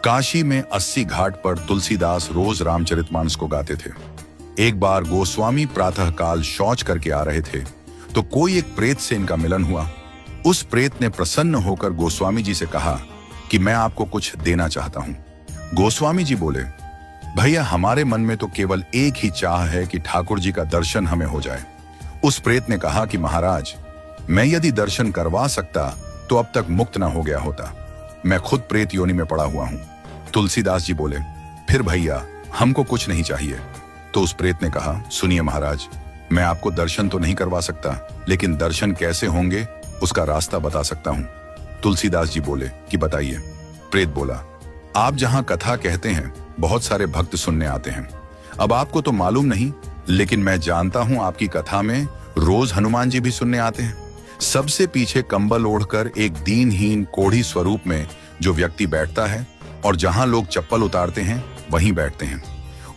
काशी में 80 घाट पर तुलसीदास रोज रामचरितमानस को गाते थे। एक बार गोस्वामी प्रातःकाल शौच करके आ रहे थे तो कोई एक प्रेत से इनका मिलन हुआ। उस प्रेत ने प्रसन्न होकर गोस्वामी जी से कहा कि मैं आपको कुछ देना चाहता हूं। गोस्वामी जी बोले, भैया हमारे मन में तो केवल एक ही चाह है कि ठाकुर जी का दर्शन हमें हो जाए। उस प्रेत ने कहा कि महाराज, मैं यदि दर्शन करवा सकता तो अब तक मुक्त ना हो गया होता। मैं खुद प्रेत योनि में पड़ा हुआ हूं। तुलसीदास जी बोले, फिर भैया हमको कुछ नहीं चाहिए। तो उस प्रेत ने कहा, सुनिए महाराज, मैं आपको दर्शन तो नहीं करवा सकता, लेकिन दर्शन कैसे होंगे उसका रास्ता बता सकता हूं। तुलसीदास जी बोले कि बताइए। प्रेत बोला, आप जहां कथा कहते हैं बहुत सारे भक्त सुनने आते हैं। अब आपको तो मालूम नहीं, लेकिन मैं जानता हूं आपकी कथा में रोज हनुमान जी भी सुनने आते हैं। सबसे पीछे कंबल ओढ़कर एक दीनहीन कोढ़ी स्वरूप में जो व्यक्ति बैठता है और जहां लोग चप्पल उतारते हैं वहीं बैठते हैं।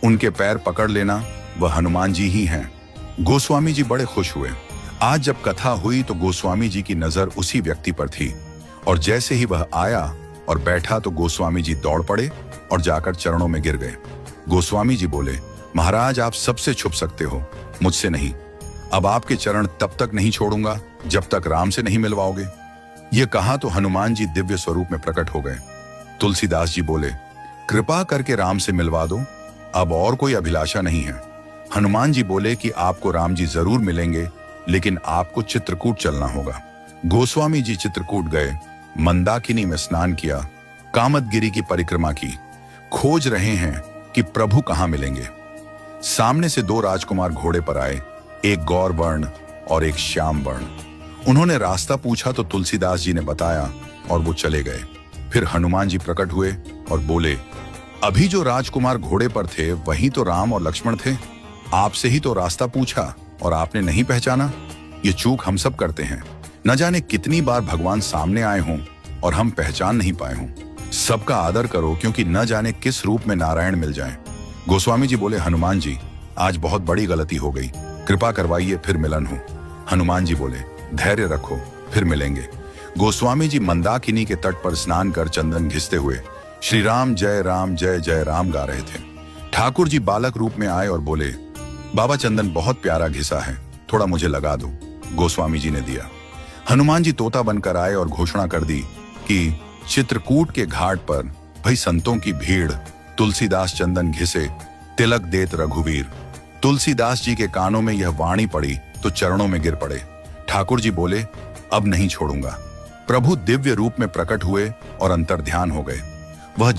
उनके पैर पकड़ लेना वह हनुमान जी ही हैं। गोस्वामी जी बड़े खुश हुए। आज जब कथा हुई तो गोस्वामी जी की नजर उसी व्यक्ति पर थी और जैसे ही वह आया और बैठा तो गोस्वामी जी दौड़ पड़े और जाकर चरणों में गिर गए। गोस्वामी जी बोले, महाराज आप सबसे छुप सकते हो, मुझसे नहीं। अब आपके चरण तब तक नहीं छोड़ूंगा जब तक राम से नहीं मिलवाओगे। ये कहा तो हनुमान जी दिव्य स्वरूप में प्रकट हो गए। तुलसीदास जी बोले, कृपा करके राम से मिलवा दो, अब और कोई अभिलाषा नहीं है। हनुमान जी बोले कि आपको राम जी जरूर मिलेंगे, लेकिन आपको चित्रकूट चलना होगा। गोस्वामी जी चित्रकूट गए, मंदाकिनी में स्नान किया, कामदगिरी की परिक्रमा की, खोज रहे हैं कि प्रभु कहां मिलेंगे। सामने से दो राजकुमार घोड़े पर आए, एक गौर वर्ण और एक श्याम वर्ण। उन्होंने रास्ता पूछा तो तुलसीदास जी ने बताया और वो चले गए। फिर हनुमान जी प्रकट हुए और बोले, अभी जो राजकुमार घोड़े पर थे वही तो राम और लक्ष्मण थे। आपसे ही तो रास्ता पूछा और आपने नहीं पहचाना। ये चूक हम सब करते हैं। न जाने कितनी बार भगवान सामने आए हों और हम पहचान नहीं पाए हों। सबका आदर करो, क्योंकि न जाने किस रूप में नारायण मिल जाएं। गोस्वामी जी बोले, हनुमान जी आज बहुत बड़ी गलती हो गई, कृपा करवाइए फिर मिलन हो। हनुमान जी बोले, धैर्य रखो, फिर मिलेंगे। गोस्वामी जी मंदाकिनी के तट पर स्नान कर चंदन घिसते हुए श्री राम जय जय राम गा रहे थे। ठाकुर जी बालक रूप में आए और बोले, बाबा चंदन बहुत प्यारा घिसा है, थोड़ा मुझे लगा दो। गोस्वामी जी ने दिया। हनुमान जी तोता बनकर आए और घोषणा कर दी कि चित्रकूट के घाट पर भई संतों की भीड़, तुलसीदास चंदन घिसे, तिलक देत रघुवीर। तुलसीदास जी के कानों में यह वाणी पड़ी तो चरणों में गिर पड़े। ठाकुर जी बोले, अब नहीं छोड़ूंगा। प्रभु दिव्य रूप में प्रकट हुए और अंतर्ध्यान हो गए। वह